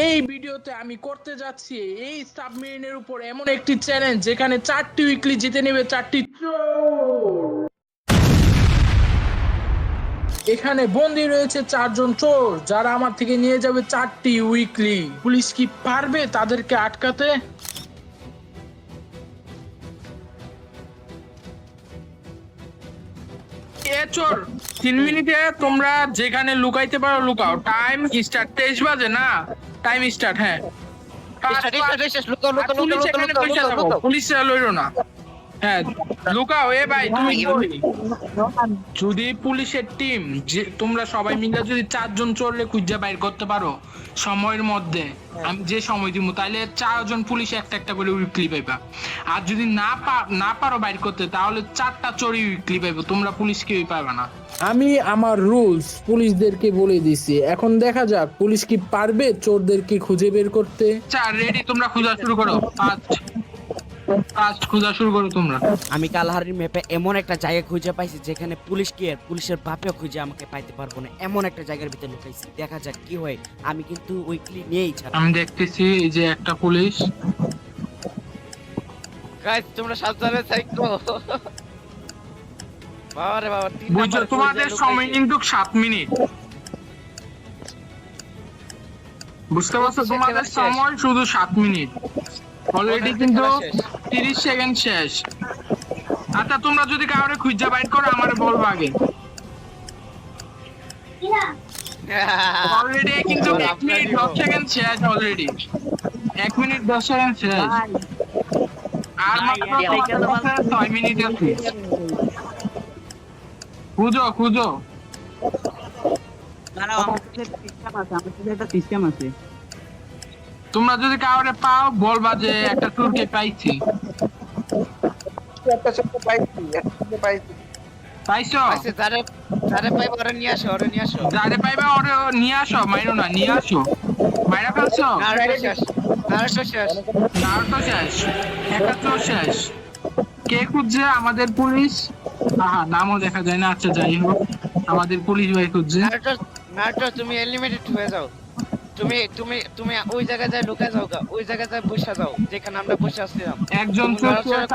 এই ভিডিওতে আমি করতে যাচ্ছি এই সাবমেরিনের উপর এমন একটি চ্যালেঞ্জ যেখানে 4টি উইকলি জিতে নেবে 4টি চোর। এখানে বন্দি রয়েছে 4জন চোর যারা আমার থেকে নিয়ে যাবে 4টি উইকলি। পুলিশ কি পারবে তাদেরকে আটকাতে? এ চোর 3 মিনিটে তোমরা যেখানে লুকাইতে পারো লুকাও। Time start. 23 বাজে না? Time start. হ্যাঁ, পুলিশ লইরো না। হ্যাঁ, লুকাও। এ ভাই তুমি যদি পুলিশের টিম যে তোমরা সবাই মিলে যদি 4জন চোরলে খুঁজে বাইর করতে পারো সময়ের মধ্যে, আমি যে সময় দিব, তাহলে 4জন পুলিশ একটা একটা করে উইকলি পাইবা। আর যদি না পারো বাইর করতে, তাহলে 4টা চোরই উইকলি পাইবো, তোমরা পুলিশ কেউই পাইবা না। আমি আমার রুলস পুলিশদেরকে বলে দিছি, এখন দেখা যাক পুলিশ কি পারবে চোরদেরকে খুঁজে বের করতে। রেডি, তোমরা খোঁজা শুরু করো। ফার্স্ট খোঁজা শুরু করো তোমরা। আমি কালহারির ম্যাপে এমন একটা জায়গা খুঁজে পাইছি যেখানে পুলিশের বাপেও খুঁজে আমাকে পাইতে পারবো না, এমন একটা জায়গার ভিতরে লুকাইছি। দেখা যাক কি হয়। আমি কিন্তু উইকলি নিয়েই ছাড়া। আমি দেখতেছি এই যে একটা পুলিশ। গাইস তোমরা সাবধানে থাকো। বাবা রে বাবা, 3 বুঝছো, নাম্বার তোমাদের সময় কিন্তু 7 মিনিট। বুঝতে পারছো, তোমাদের সময় শুধু 7 মিনিট। অলরেডি কিন্তু 30 সেকেন্ড শেষ। আচ্ছা, তোমরা যদি কাউরে খুঁজে বাইর করো আমারে বলবো আগে। অলরেডি কিন্তু 1 মিনিট 10 সেকেন্ড শেষ। অলরেডি 1 মিনিট 10 সেকেন্ড শেষ। আর মাত্র 6 মিনিট আছে। খুঁজো। তোমরা যদি কাউরে পাও বলবা যে একটা টুরকে পাইছি। পাইছো? যারে পাইবা ওরে নিয়ে আসো। যারে পাইবা ওরে নিয়ে আসো। মাইরো না, নিয়ে আসো। মাইরা ফেলছো? নারুটো শেষ। একটা শেষ। কে খুঁজছে? আমাদের পুলিশ। নামও দেখা যায় না। আচ্ছা, যাই হোক, আমাদের পুলিশ ভাই খুঁজছে। নারুটো তুমি এলিমিনেটেড হয়ে যাও। তুমি ওই জায়গায় যায় লুকা যাও গা। ওই জায়গায় যায় বসে যাও যেখানে আমরা বসে আছিলাম। একজন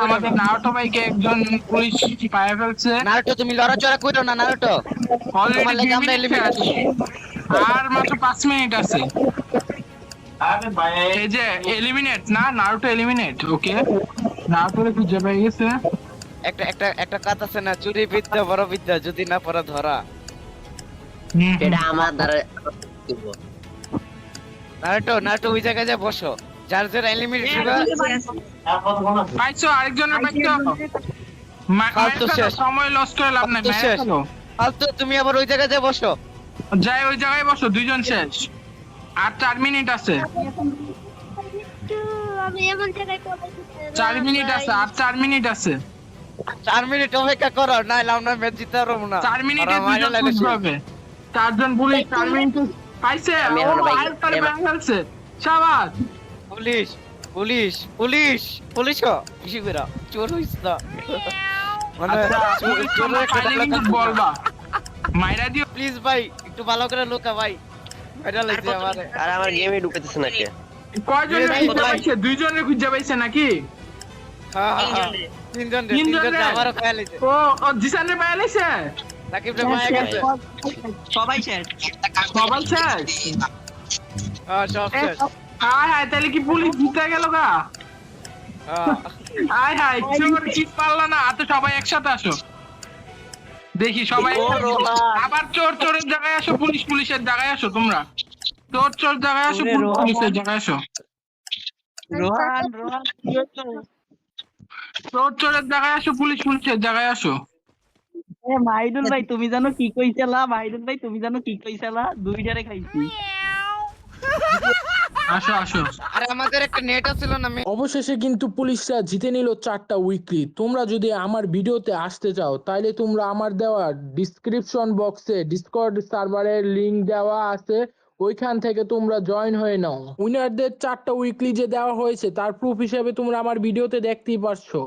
আমাদের নারুটো ভাইকে একজন পুলিশ পায়ে ফেলছে। নারুটো তুমি লড়াচড়া করো না নারুটো। তোমার লাগি আমরা এলিমিনেটেড। আর মাত্র 5 মিনিট আছে। এই যে এলিমিনেট না, নারুটো এলিমিনেট। ওকে, নারুটোরে খুঁজে পেয়ে গেছে। একটা কথা আছে না, চুরি বিদ্যা বড় বিদ্যা, যদি না পড়া ধরা। এটা আমার দ্বারা নারুটো ওই জায়গায় যায় বসো। যার এলিমিনেট হবে। পাইছো? আরেকজনের পাইছো? ফালতু শেষ। সময় লস করে লাভ নাই। ফালতু, তুমি আবার ওই জায়গায় যায় বসো। যাই ওই জায়গায় বসো। 2জন শেষ। আর 4 মিনিট আছে। 4 মিনিট আছে। আর 4 মিনিট আছে। 4 মিনিট অপেক্ষা করো, নাইলে আমরা ম্যাচ জিততে পারবো না। 4 মিনিটে 2জন খুঁজতে হবে। 4জন পুলিশ 4 মিনিট পাইছে। ফেলছে। শাবাশ। পুলিশ বেশি করে চোর হইছ না। মানে বলবা মাইরা দিও প্লিজ ভাই, একটু ভালো করে লোকা ভাই। এটা লাগছে আমারে। আর আমার গেমে ঢুকাইতেছে নাকি? কয়জন খুঁজে পাইছে? 2জনের খুঁজে পাইছে নাকি? হ্যাঁ, তিনজন আমারও পাইছে। ও জিসানের পাইছে। সাকিব রে পাইয়া গেছে। সবাই শেষ। হ্যাঁ, সব শেষ। হায়, তাহলে কি পুলিশ জিতে গেল গা? হায়, চোর কি পারলা না? তো সবাই একসাথে আসো, দেখি সবাই। আবার চোরের জায়গায় আসো, পুলিশের জায়গায় আসো। তোমরা চোর জায়গায় আসো, পুলিশের জায়গায় আসো। চোরের জায়গায় আসো, পুলিশের জায়গায় আসো। মাইদুল ভাই তুমি জানো কি কইছিলা? 2টারে খাইছি। আসো। আরে আমাদের একটা নেট ছিল না। অবশেষে কিন্তু পুলিশরা জিতে নিল 4টা উইকলি। তোমরা যদি আমার ভিডিওতে আসতে চাও তাহলে তোমরা আমার দেওয়া ডিসক্রিপশন বক্সে ডিসকর্ড সার্ভারের লিংক দেওয়া আছে, ওইখান থেকে তোমরা জয়েন হয়ে নাও। উইনারদের 4টা উইকলি যে দেওয়া হয়েছে তার প্রুফ হিসেবে তোমরা আমার ভিডিওতে দেখতেই পারছো।